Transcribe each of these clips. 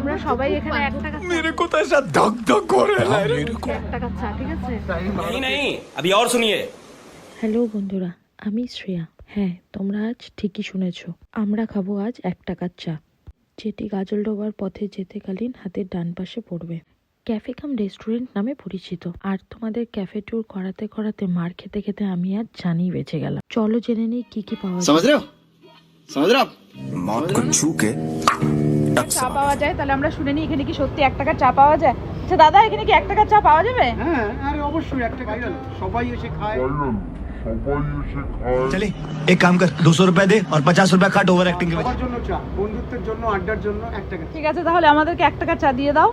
আমরা সবাই এখানে 1 টাকা मेरे को तो ऐसा धक धक हो रहा है मेरे को 1 টাকা চা, ঠিক আছে? नहीं नहीं अभी और सुनिए। হ্যালো বন্ধুরা, আমি শ্রেয়া। হ্যাঁ, তোমরা আজ ঠিকই শুনেছো, আমরা খাবো আজ 1 টাকার চা, যেটি গাজলডোবার পথে যেতেকালীন হাতের ডান পাশে পড়বে। ক্যাফে কাম রেস্টুরেন্ট নামে পরিচিত। আর তোমাদের ক্যাফে ট্যুর করাতে করাতে মার খেতে খেতে আমি আজ জানি বেঁচে গেলাম। চলো জেনে নিই কি কি পাওয়া যায়। समझ रहे हो आप मौत को छू के চা পাওয়া যায়, তাহলে আমরা শুনে নিই এখানে কি সত্যি 1 টাকার চা পাওয়া যায়। আচ্ছা দাদা, এখানে কি 1 টাকার চা পাওয়া যাবে? হ্যাঁ, আরে অবশ্যই 1 টাকা সবাই এসে খায়। चले एक काम कर 200 रुपए दे और 50 रुपए काट ओवर एक्टिंग के সবার জন্য চা, বন্ধুত্বের জন্য, আড্ডার জন্য 1 টাকা। ঠিক আছে, তাহলে আমাদেরকে 1 টাকার চা দিয়ে দাও।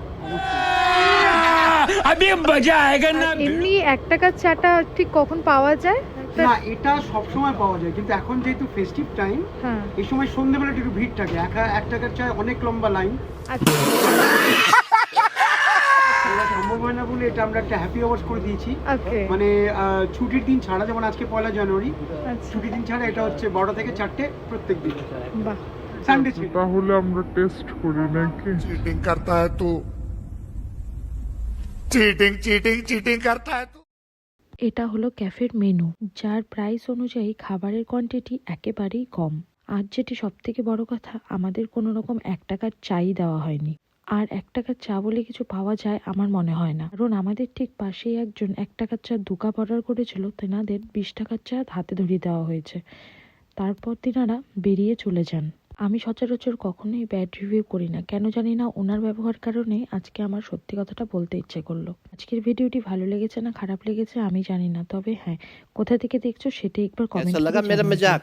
अभी मजा आएगा ना। এমনি 1 টাকার চাটা ঠিক কখন পাওয়া যায়? না, এটা সব সময় পাওয়া যায়, কিন্তু এখন যেহেতু ফেস্টিভ টাইম, হ্যাঁ, এই সময় সন্ধ্যাবেলা একটু ভিড় থাকে। 1 টাকার চায় অনেক লম্বা লাইন। আচ্ছা এটা সম্ভব হয় না বলে এটা আমরা একটা হ্যাপি আওয়ার্স করে দিয়েছি। ওকে, মানে ছুটির দিন ছাড়া, যেমন আজকে 1 জানুয়ারি, আচ্ছা ছুটির দিন ছাড়া এটা হচ্ছে 12টা থেকে 4টে প্রত্যেক দিন, বাহ। সানডে ছিল। তাহলে আমরা টেস্ট করি নাকি? चीटिंग करता है तू, चीटिंग चीटिंग चीटिंग करता है तू। এটা হলো ক্যাফের মেনু, যার প্রাইস অনুযায়ী খাবারের কোয়ান্টিটি একেবারেই কম। আর যেটি সব থেকে বড় কথা, আমাদের কোনো রকম 1 টাকার চাই দেওয়া হয়নি। আর 1 টাকার চা বলে কিছু পাওয়া যায় আমার মনে হয় না, কারণ আমাদের ঠিক পাশেই একজন 1 টাকার চা 2 কাপ অর্ডার করেছিল, তেনাদের 20 টাকার চা হাতে ধরিয়ে দেওয়া হয়েছে। তারপর তিনারা বেরিয়ে চলে যান। আমি সচরাচর কখনোই ব্যাড রিভিউ করি না, কেন জানি না ওনার ব্যবহার কারণে আজকে আমার সত্যি কথাটা বলতে ইচ্ছে করলো। আজকের ভিডিওটি ভালো লেগেছে না খারাপ লেগেছে আমি জানি না, তবে হ্যাঁ, কোথা থেকে দেখছো সেটা একবার কমেন্ট कैसा लगा मेरा मजाक?